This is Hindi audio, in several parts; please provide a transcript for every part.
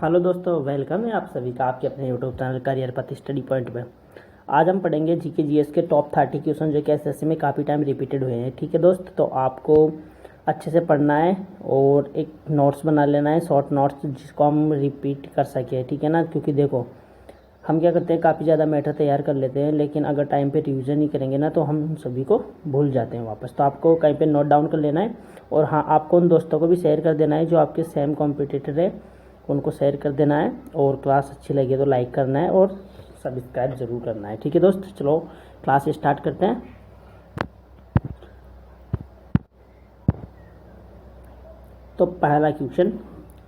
हेलो दोस्तों, वेलकम है आप सभी का आपके अपने यूट्यूब चैनल करियर पथ स्टडी पॉइंट में। आज हम पढ़ेंगे जीके जीएस के टॉप 30 क्वेश्चन जो कि एसएससी में काफ़ी टाइम रिपीटेड हुए हैं। ठीक है दोस्त, तो आपको अच्छे से पढ़ना है और एक नोट्स बना लेना है, शॉर्ट नोट्स जिसको हम रिपीट कर सकें। ठीक है ना, क्योंकि देखो हम क्या करते हैं, काफ़ी ज़्यादा मैटर तैयार कर लेते हैं, लेकिन अगर टाइम पे रिवीजन नहीं करेंगे ना तो हम सभी को भूल जाते हैं वापस। तो आपको कहीं पे नोट डाउन कर लेना है और हाँ, आपको उन दोस्तों को भी शेयर कर देना है जो आपके सेम कॉम्पिटिटर है, उनको शेयर कर देना है। और क्लास अच्छी लगी तो लाइक करना है और सब्सक्राइब ज़रूर करना है। ठीक है दोस्त, चलो क्लास स्टार्ट करते हैं। तो पहला क्वेश्चन,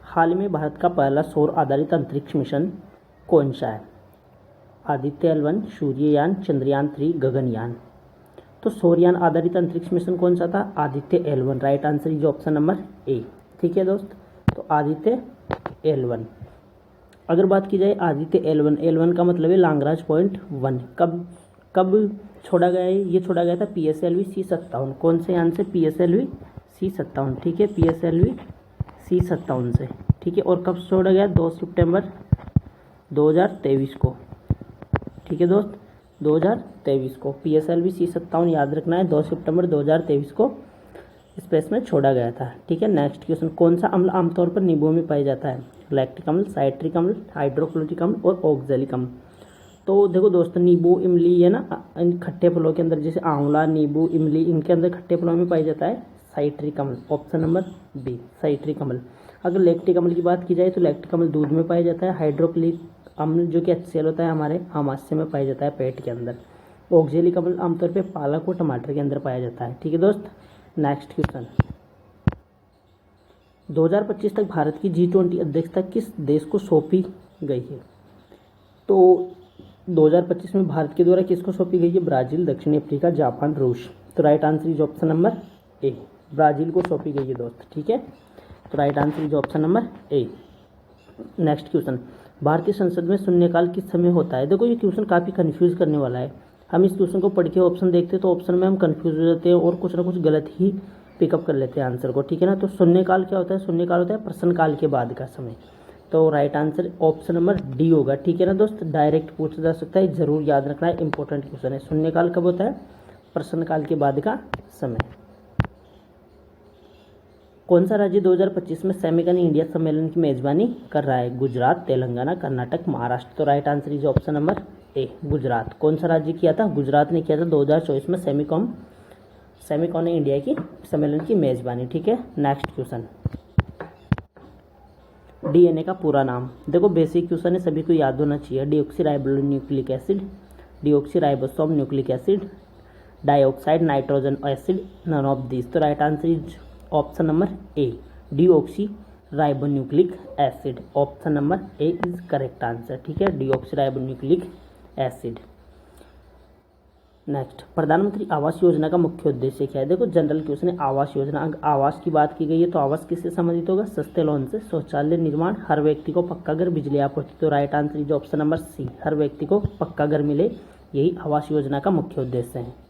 हाल में भारत का पहला सौर आधारित अंतरिक्ष मिशन कौन सा है? आदित्य L1, सूर्ययान, चंद्रयान 3, गगनयान। तो सौरयान आधारित अंतरिक्ष मिशन कौन सा था? Aditya L1। Right answer is option number ए। ठीक है दोस्त, तो आदित्य L1। अगर बात की जाए आदित्य L1 का मतलब है लांगराज पॉइंट 1। कब छोड़ा गया है? ये छोड़ा गया था PSLV C57। कौन से यान से? PSLV C57। ठीक है, PSLV C57 से। ठीक है, और कब छोड़ा गया? 2 सितंबर 2023 को। ठीक है दोस्त, 2023 को PSLV C57 याद रखना है, 2 सितंबर 2023 को स्पेस में छोड़ा गया था। ठीक है, नेक्स्ट क्वेश्चन, कौन सा अम्ल आमतौर पर नींबुओं में पाया जाता है? लैक्टिक अम्ल, साइट्रिक अम्ल, हाइड्रोक्लोरिक अम्ल और ऑक्जेलिक अम्ल। तो देखो दोस्तों, नींबू, इमली है ना, इन खट्टे फलों के अंदर, जैसे आंवला, नींबू, इमली, इनके अंदर खट्टे फलों में पाया जाता है साइट्रिक अम्ल। ऑप्शन नंबर बी, साइट्रिक अम्ल। अगर लैक्टिक अम्ल की बात की जाए तो लैक्टिक अम्ल दूध में पाया जाता है। हाइड्रोक्लोरिक अम्ल जो कि HCl होता है हमारे आमाशय में पाया जाता है, पेट के अंदर। ऑक्जेलिक अम्ल आमतौर पर पालक और टमाटर के अंदर पाया जाता है। ठीक है दोस्त, नेक्स्ट क्वेश्चन, 2025 तक भारत की G20 अध्यक्षता किस देश को सौंपी गई है? तो 2025 में भारत के द्वारा किसको सौंपी गई है? ब्राजील, दक्षिण अफ्रीका, जापान, रूस। तो right answer is option number A, Brazil को सौंपी गई है दोस्त। ठीक है, तो right answer is option number A. Next question, भारतीय संसद में शून्यकाल किस समय होता है? देखो ये क्वेश्चन काफ़ी कंफ्यूज करने वाला है। हम इस क्वेश्चन को पढ़ के ऑप्शन देखते हैं तो ऑप्शन में हम कंफ्यूज हो जाते हैं और कुछ ना कुछ गलत ही पिकअप कर लेते हैं आंसर को। ठीक है ना, तो शून्यकाल क्या होता है? शून्यकाल होता है प्रश्नकाल के बाद का समय। तो right answer option number D होगा। ठीक है ना दोस्त, डायरेक्ट पूछा जा सकता है, जरूर याद रखना है, इंपॉर्टेंट क्वेश्चन है। शून्यकाल कब होता है? प्रश्नकाल के बाद का समय। कौन सा राज्य 2025 में सेमिकन इंडिया सम्मेलन की मेजबानी कर रहा है? गुजरात, तेलंगाना, कर्नाटक, महाराष्ट्र। तो right answer is option number ए, गुजरात। कौन सा राज्य किया था? गुजरात ने किया था 2024 में सेमिकॉन इंडिया की सम्मेलन की मेजबानी। ठीक है, नेक्स्ट क्वेश्चन, DNA का पूरा नाम। देखो बेसिक क्वेश्चन है, सभी को याद होना चाहिए। Deoxyribonucleic acid, deoxyribosome nucleic acid, dioxide nitrogen acid, none of this. तो right answer is option number A, deoxyribonucleic acid. Option number A is correct answer. ठीक है, डीऑक्सीराइबोन्यूक्लिक एसिड। नेक्स्ट, प्रधानमंत्री आवास योजना का मुख्य उद्देश्य क्या है? देखो जनरल क्वेश्चन है, आवास योजना। अगर आवास की बात की गई है तो आवास किससे संबंधित होगा? सस्ते लोन से, शौचालय निर्माण, हर व्यक्ति को पक्का घर, बिजली आपूर्ति। तो right answer is option number C, हर व्यक्ति को पक्का घर मिले, यही आवास योजना का मुख्य उद्देश्य है।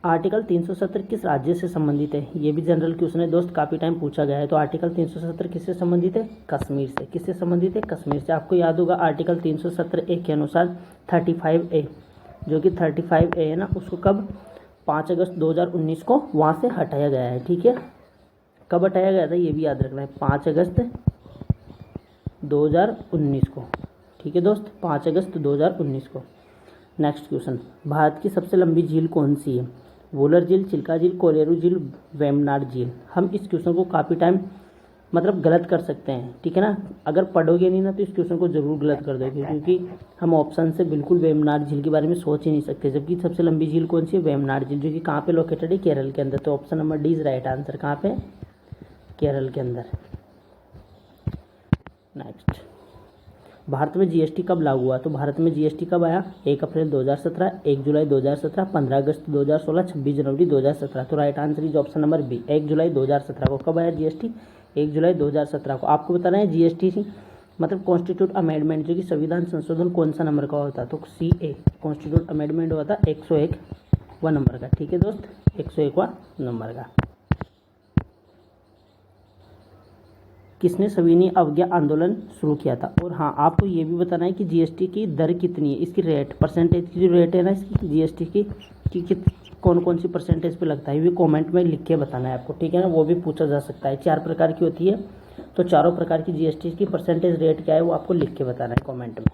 आर्टिकल 370 किस राज्य से संबंधित है? ये भी जनरल क्वेश्चन है दोस्त, काफ़ी टाइम पूछा गया है। तो आर्टिकल 370 किससे संबंधित है? कश्मीर से। किससे संबंधित है? कश्मीर से। आपको याद होगा आर्टिकल 370A के अनुसार 35A, जो कि 35A है ना, उसको कब 5 अगस्त 2019 को वहाँ से हटाया गया है। ठीक है, कब हटाया गया था ये भी याद रखना है, 5 अगस्त 2019 को। ठीक है दोस्त, 5 अगस्त 2019 को। नेक्स्ट क्वेश्चन, भारत की सबसे लंबी झील कौन सी है? वुलर झील, चिल्का झील, कोलेरू झील, वेम्बनाड झील। हम इस क्वेश्चन को काफ़ी टाइम मतलब गलत कर सकते हैं। ठीक है ना, अगर पढ़ोगे नहीं ना तो इस क्वेश्चन को जरूर गलत कर दोगे, क्योंकि हम ऑप्शन से बिल्कुल वेम्बनाड झील के बारे में सोच ही नहीं सकते। जबकि सबसे लंबी झील कौन सी है? वेम्बनाड झील, जो कि कहाँ पे लोकेटेड है? केरल के अंदर। तो option number D is right answer. कहाँ पे? केरल के अंदर। नेक्स्ट, भारत में GST कब लागू हुआ? तो भारत में GST कब आया? 1 अप्रैल 2017, 1 जुलाई 2017, 15 अगस्त 2016, 26 जनवरी 2017। तो right answer is option number B, 1 जुलाई 2017 को। कब आया GST? 1 जुलाई 2017 को। आपको बताना है GST मतलब कॉन्स्टिट्यूट अमेंडमेंट, जो कि संविधान संशोधन कौन सा नंबर का होता है? तो CA कॉन्स्टिट्यूट अमेंडमेंट हुआ था 101वां नंबर का। ठीक है दोस्त, 101वां नंबर का। किसने सविनय अवज्ञा आंदोलन शुरू किया था? और हाँ, आपको ये भी बताना है कि जीएसटी की दर कितनी है, इसकी रेट, परसेंटेज की जो रेट है ना इसकी जीएसटी की कौन कौन सी परसेंटेज पे लगता है, ये कमेंट में लिख के बताना है आपको, ठीक है ना। वो भी पूछा जा सकता है। 4 प्रकार की होती है, तो चारों प्रकार की जीएसटी की परसेंटेज रेट क्या है वो आपको लिख के बताना है कमेंट में।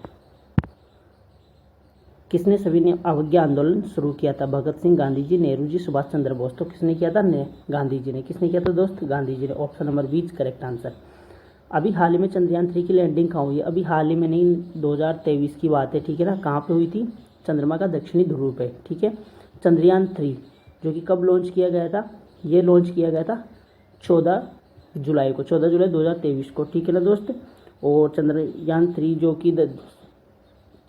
किसने सविनय अवज्ञा आंदोलन शुरू किया था? भगत सिंह, गांधी जी, नेहरू जी, सुभाष चंद्र बोस। तो किसने किया था? गांधी जी ने। किसने किया था दोस्त? गांधी जी ने। Option number B correct answer. अभी हाल ही में चंद्रयान 3 की लैंडिंग कहाँ हुई है? अभी हाल ही में नहीं, 2023 की बात है, ठीक है ना। कहाँ पे हुई थी? चंद्रमा का दक्षिणी ध्रुव पे, ठीक है। चंद्रयान 3 जो कि कब लॉन्च किया गया था? ये लॉन्च किया गया था 14 जुलाई को, 14 जुलाई 2023 को, ठीक है ना दोस्त। और चंद्रयान 3 जो कि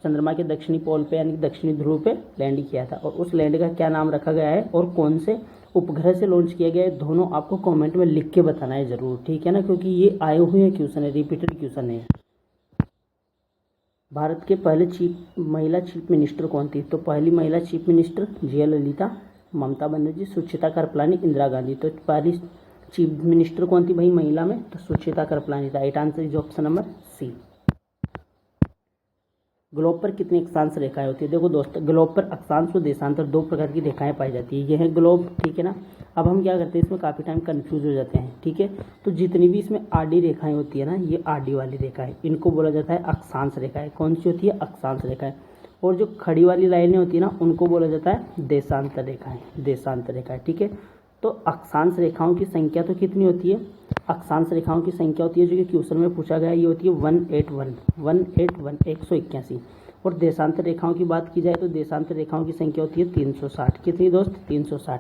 चंद्रमा के दक्षिणी पोल पे यानी दक्षिणी ध्रुव पे लैंड किया था, और उस लैंड का क्या नाम रखा गया है और कौन से उपग्रह से लॉन्च किया गया है, दोनों आपको कमेंट में लिख के बताना है ज़रूर, ठीक है ना, क्योंकि ये आए हुए क्वेश्चन है, रिपीटेड क्वेश्चन है। भारत के पहले महिला चीफ मिनिस्टर कौन थी? तो पहली महिला चीफ मिनिस्टर जयललिता, ममता बनर्जी, सुचिता कृपलानी, इंदिरा गांधी। तो पहली चीफ मिनिस्टर कौन थी भाई महिला में? तो Sucheta Kripalani. Right answer is option number C. Globe पर कितनी अक्षांश रेखाएं होती है? देखो दोस्त, ग्लोब पर अक्षांश व देशांतर 2 प्रकार की रेखाएं पाई जाती है। ये है ग्लोब, ठीक है ना। अब हम क्या करते हैं, इसमें काफ़ी टाइम कंफ्यूज हो जाते हैं, ठीक है। तो जितनी भी इसमें आडी रेखाएं होती है ना, ये आडी वाली रेखाएं, इनको बोला जाता है अक्षांश रेखाएं। कौन सी होती है? अक्षांश रेखाएं। और जो खड़ी वाली लाइनें होती है ना, उनको बोला जाता है देशांतर रेखाएं, देशांतर रेखाएं, ठीक है। तो अक्षांश रेखाओं की संख्या तो कितनी होती है? अक्षांश रेखाओं की संख्या होती है जो कि क्वेश्चन में पूछा गया है, ये होती है 181, 181। और देशांतर रेखाओं की बात की जाए तो देशांतर रेखाओं की संख्या होती है 360। कितनी दोस्त? 360।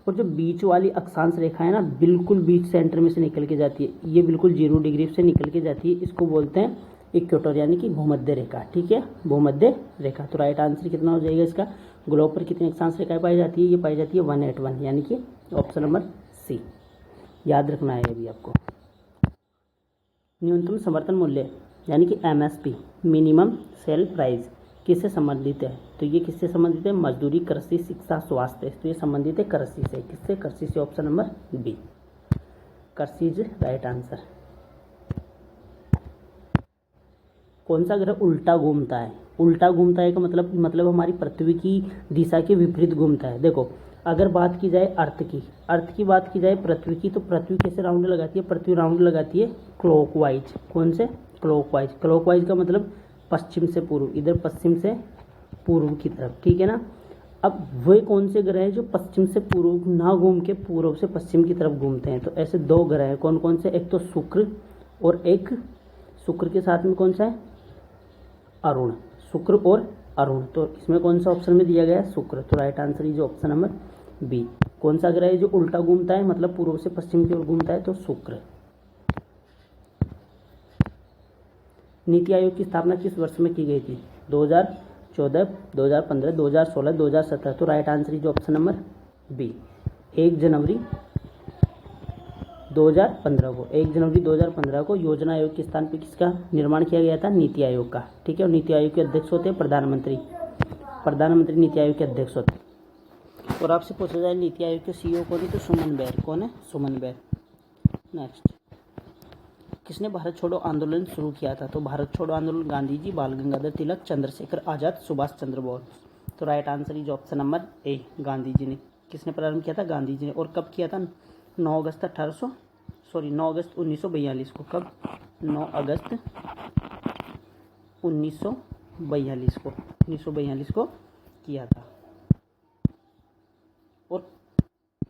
और जो बीच वाली अक्षांश रेखा है ना, बिल्कुल बीच सेंटर में से निकल के जाती है, ये बिल्कुल 0 डिग्री से निकल के जाती है, इसको बोलते हैं इक्वेटर यानी कि भूमध्य रेखा, ठीक है, भूमध्य रेखा। तो राइट आंसर कितना हो जाएगा इसका? ग्लोब पर कितनी अक्षांश रेखाएं पाई जाती है? ये पाई जाती है 181 यानी कि ऑप्शन नंबर सी। याद रखना है अभी आपको। न्यूनतम समर्थन मूल्य यानी कि एमएसपी, मिनिमम सेल प्राइस, किससे संबंधित है? तो ये किससे संबंधित है? मजदूरी, कृषि, शिक्षा, स्वास्थ्य। तो ये संबंधित है कृषि से। किससे? कृषि से। ऑप्शन नंबर बी, कृषि इज राइट आंसर। कौन सा ग्रह उल्टा घूमता है? उल्टा घूमता है का मतलब हमारी पृथ्वी की दिशा के विपरीत घूमता है। देखो, अगर बात की जाए अर्थ की बात की जाए पृथ्वी की, तो पृथ्वी कैसे राउंड लगाती है? पृथ्वी राउंड लगाती है क्लॉकवाइज। कौन से? क्लॉकवाइज। क्लॉकवाइज का मतलब पश्चिम से पूर्व, इधर पश्चिम से पूर्व की तरफ, ठीक है ना। अब वे कौन से ग्रह हैं जो पश्चिम से पूर्व ना घूम के पूर्व से पश्चिम की तरफ घूमते हैं? तो ऐसे 2 ग्रह हैं। कौन कौन से? एक तो शुक्र, और एक शुक्र के साथ में कौन सा है? अरुण। शुक्र और अरुण। तो इसमें कौन सा ऑप्शन में दिया गया है? शुक्र। तो right answer is option number B. कौन सा ग्रह है जो उल्टा घूमता है, मतलब पूर्व से पश्चिम की ओर घूमता है? तो शुक्र। नीति आयोग की स्थापना किस वर्ष में की गई थी? 2014, 2015, 2016, 2017। तो right answer is option number B, 1 जनवरी 2015 को। 1 जनवरी 2015 को योजना आयोग के स्थान पर किसका निर्माण किया गया था? नीति आयोग का, ठीक है। और नीति आयोग के अध्यक्ष होते हैं प्रधानमंत्री नीति आयोग के अध्यक्ष होते हैं। और आपसे पूछा जाए नीति आयोग के सीईओ कौन है? तो सुमन बेर। कौन है? सुमन बेर। नेक्स्ट, किसने भारत छोड़ो आंदोलन शुरू किया था? तो भारत छोड़ो आंदोलन गांधी जी, बाल गंगाधर तिलक, चंद्रशेखर आजाद, सुभाष चंद्र बोस। तो right answer is option number A, Gandhi ji ने। किसने प्रारंभ किया था? गांधी जी ने। और कब किया था? 9 अगस्त 1942 को। कब? 9 अगस्त 1942 को किया था। और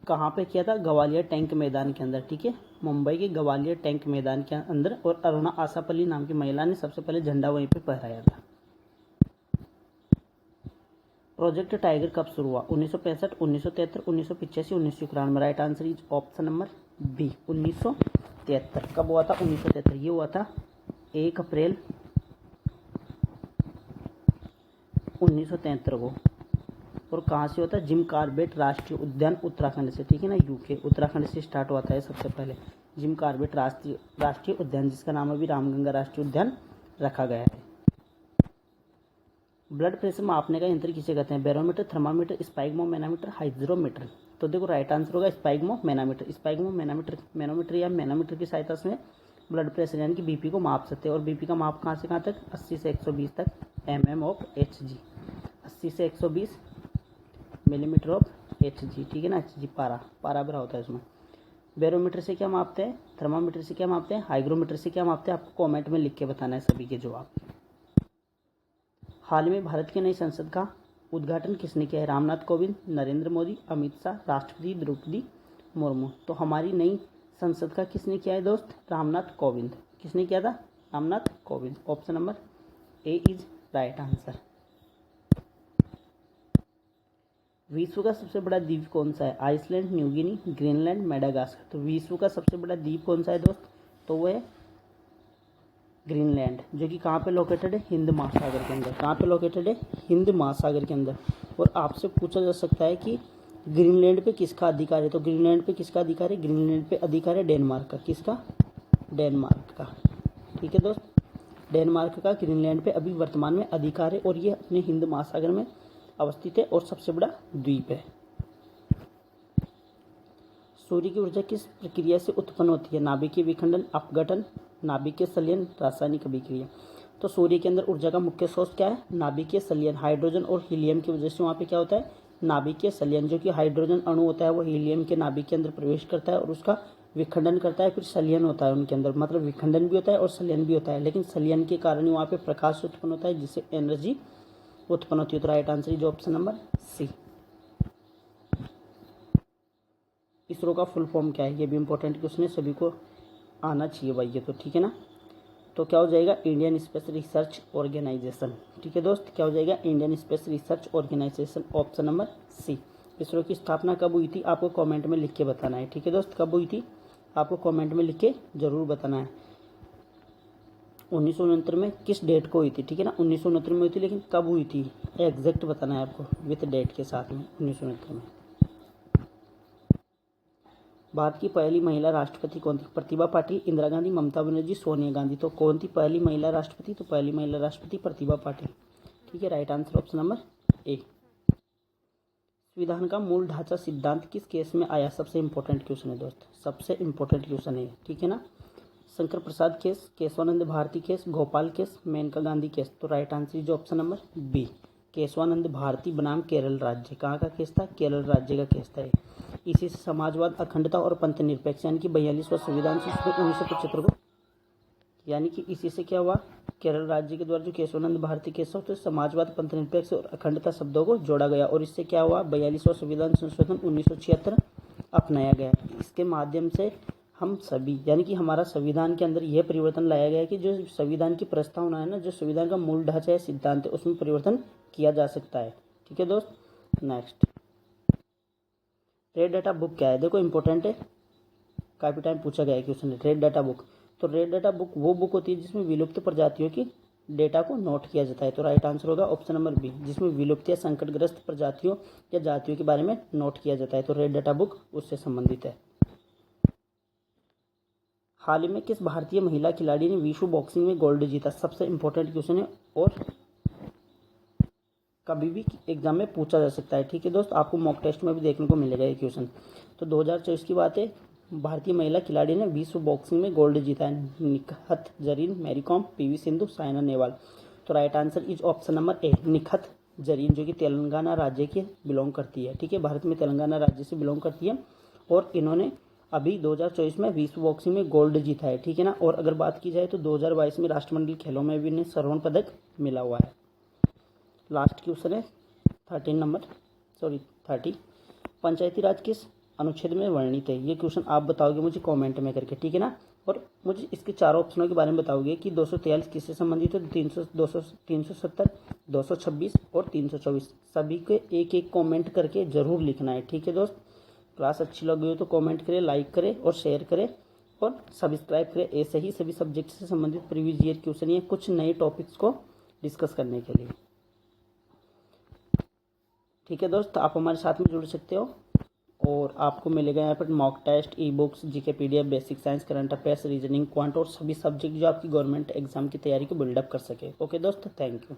कहाँ पे किया था? ग्वालियर टैंक मैदान के अंदर, ठीक है, मुंबई के ग्वालियर टैंक मैदान के अंदर। और अरुणा आसापल्ली नाम की महिला ने सबसे पहले झंडा वहीं पे फहराया था। प्रोजेक्ट टाइगर कब शुरू हुआ? 1965, 1973, 1985, 1991। Right answer is option number B, 1973। कब हुआ था? 1973। ये हुआ था 1 अप्रैल 1973 को। और कहाँ से होता है? जिम कॉर्बेट राष्ट्रीय उद्यान, उत्तराखंड से, ठीक है ना, यूके, उत्तराखंड से स्टार्ट हुआ था सबसे पहले जिम कॉर्बेट राष्ट्रीय उद्यान, जिसका नाम अभी रामगंगा राष्ट्रीय उद्यान रखा गया है। ब्लड प्रेशर मापने का यंत्र किसे कहते हैं? Barometer, thermometer, sphygmomanometer, hydrometer. तो देखो राइट आंसर होगा स्पाइगमो मैनोमीटर। स्पाइगमो मैनोमीटर या मैनोमीटर की सहायता से ब्लड प्रेशर यानी कि बीपी को माप सकते हैं। और बीपी का माप कहाँ से कहाँ तक, 80 से 120 तक mm ऑफ Hg, 80 से 120 मिलीमीटर ऑफ Hg, ठीक है ना। Hg पारा भरा होता है इसमें। बैरोमीटर से क्या मापते हैं, थर्मामीटर से क्या मापते हैं, हाइग्रोमीटर से क्या मापते हैं, आपको कमेंट में लिख के बताना है सभी के जवाब। हाल में भारत की नई संसद का उद्घाटन किसने किया है, रामनाथ कोविंद, नरेंद्र मोदी, अमित शाह, राष्ट्रपति द्रौपदी मुर्मू। तो हमारी नई संसद का किसने किया है दोस्त, रामनाथ कोविंद। किसने किया था, Ramnath Kovind. Option number A is right answer. विश्व का सबसे बड़ा द्वीप कौन सा है, Iceland, New Guinea, Greenland, Madagascar. तो विश्व का सबसे बड़ा द्वीप कौन सा है दोस्त, तो वो है ग्रीनलैंड, जो कि कहाँ पे लोकेटेड है, हिंद महासागर के अंदर। कहाँ पे लोकेटेड है, हिंद महासागर के अंदर। और आपसे पूछा जा सकता है कि ग्रीनलैंड पे किसका अधिकार है, तो ग्रीनलैंड पे किसका अधिकार है, ग्रीनलैंड पे अधिकार है डेनमार्क का। किसका, डेनमार्क का, ठीक है दोस्त। डेनमार्क का ग्रीनलैंड पे अभी वर्तमान में अधिकार है और ये अपने हिंद महासागर में अवस्थित है और सबसे बड़ा द्वीप है। सूर्य की ऊर्जा किस प्रक्रिया से उत्पन्न होती है, नाभिकीय विखंडन, अपघटन, नाभिकीय संलयन, रासायनिक अभिक्रिया। तो सूर्य के अंदर ऊर्जा का मुख्य स्रोत क्या है, नाभिकीय संलयन। हाइड्रोजन और हीलियम की वजह से वहाँ पे क्या होता है, नाभिकीय संलयन। जो कि हाइड्रोजन अणु होता है वो हीलियम के नाभिक के अंदर प्रवेश करता है और उसका विखंडन करता है, फिर संलयन होता है उनके अंदर। मतलब विखंडन भी होता है और संलयन भी होता है, लेकिन संलयन के कारण वहाँ पे प्रकाश उत्पन्न होता है जिससे एनर्जी उत्पन्न होती है। तो right answer is option number C. ISRO का फुल फॉर्म क्या है, ये भी इंपॉर्टेंट क्वेश्चन है, सभी को आना चाहिए भाई ये तो, ठीक है ना। तो क्या हो जाएगा, इंडियन स्पेस रिसर्च ऑर्गेनाइजेशन, ठीक है दोस्त। क्या हो जाएगा, Indian space research organisation, option number C. ISRO की स्थापना कब हुई थी, आपको कमेंट में लिख के बताना है, ठीक है दोस्त। कब हुई थी, आपको कमेंट में लिख के जरूर बताना है। 1969 में किस डेट को हुई थी, ठीक है ना। 1969 में हुई थी, लेकिन कब हुई थी एग्जैक्ट बताना है आपको विथ डेट के साथ में। 1969 में। भारत की पहली महिला राष्ट्रपति कौन थी, प्रतिभा पाटिल, इंदिरा गांधी, ममता बनर्जी, सोनिया गांधी। तो कौन थी पहली महिला राष्ट्रपति, तो पहली महिला राष्ट्रपति प्रतिभा पाटिल, ठीक है। राइट आंसर ऑप्शन नंबर ए। संविधान का मूल ढांचा सिद्धांत किस केस में आया, सबसे इंपॉर्टेंट क्वेश्चन है दोस्त, सबसे इंपॉर्टेंट क्वेश्चन है, ठीक है ना। Shankar Prasad case, Keshavananda Bharati case, Gopal case, Maneka Gandhi case. तो right answer is option number B, Keshavananda Bharati बनाम केरल राज्य। कहाँ का केस था, केरल राज्य का केस था। इसी से समाजवाद, अखंडता और पंथ निरपेक्ष यानी कि 42वां संविधान संशोधन 1975 को, यानी कि इसी से क्या हुआ, केरल राज्य के द्वारा जो केशवानंद भारती केस था तो समाजवाद, पंथ निरपेक्ष और अखंडता शब्दों को जोड़ा गया और इससे क्या हुआ, 42वां संविधान संशोधन 1976 अपनाया गया। इसके माध्यम से हम सभी यानी कि हमारा संविधान के अंदर यह परिवर्तन लाया गया है कि जो संविधान की प्रस्तावना है ना, जो संविधान का मूल ढांचा है, सिद्धांत है, उसमें परिवर्तन किया जा सकता है, ठीक है दोस्त। नेक्स्ट, रेड डाटा बुक क्या है, देखो इंपॉर्टेंट है, काफी टाइम पूछा गया है क्वेश्चन। रेड डाटा बुक, तो रेड डाटा बुक वो बुक होती है जिसमें विलुप्त प्रजातियों की डेटा को नोट किया जाता है। तो राइट आंसर होगा ऑप्शन नंबर बी, जिसमें विलुप्त या संकटग्रस्त प्रजातियों या जातियों के बारे में नोट किया जाता है। तो रेड डाटा बुक उससे संबंधित है। हाल ही में किस भारतीय महिला खिलाड़ी ने विश्व बॉक्सिंग में गोल्ड जीता, सबसे इंपॉर्टेंट क्वेश्चन है और कभी भी एग्जाम में पूछा जा सकता है, ठीक है दोस्त। आपको मॉक टेस्ट में भी देखने को मिलेगा ये क्वेश्चन। तो 2024 की बात है, भारतीय महिला खिलाड़ी ने विश्व बॉक्सिंग में गोल्ड जीता है। निखत जरीन, मैरी कॉम, पीवी सिंधु, साइना नेहवाल। तो right answer is option number A, Nikhat Zareen, जो कि तेलंगाना राज्य के बिलोंग करती है, ठीक है। भारत में तेलंगाना राज्य से बिलोंग करती है और इन्होंने अभी 2024 में विश्व बॉक्सिंग में गोल्ड जीता है, ठीक है ना। और अगर बात की जाए तो 2022 में राष्ट्रमंडल खेलों में भी इन्हें स्वर्ण पदक मिला हुआ है। लास्ट क्वेश्चन है 30। पंचायती राज किस अनुच्छेद में वर्णित है, ये क्वेश्चन आप बताओगे मुझे कमेंट में करके, ठीक है ना। और मुझे इसके चारों ऑप्शनों के बारे में बताओगे कि 243 किससे संबंधित है, 370, 226 और 324। सभी के एक एक कमेंट करके जरूर लिखना है, ठीक है दोस्त। क्लास अच्छी लगी हो तो कमेंट करें, लाइक करें और शेयर करें और सब्सक्राइब करें। ऐसे ही सभी सब्जेक्ट से संबंधित प्रीवियस ईयर क्वेश्चन या कुछ नए टॉपिक्स को डिस्कस करने के लिए, ठीक है दोस्त। आप हमारे साथ में जुड़ सकते हो और आपको मिलेगा यहाँ पर mock test, e books, GK PDF, basic science, current affairs, reasoning, quant और सभी सब्जेक्ट जो आपकी गवर्नमेंट एग्जाम की तैयारी को बिल्डअप कर सके। ओके दोस्त, थैंक यू।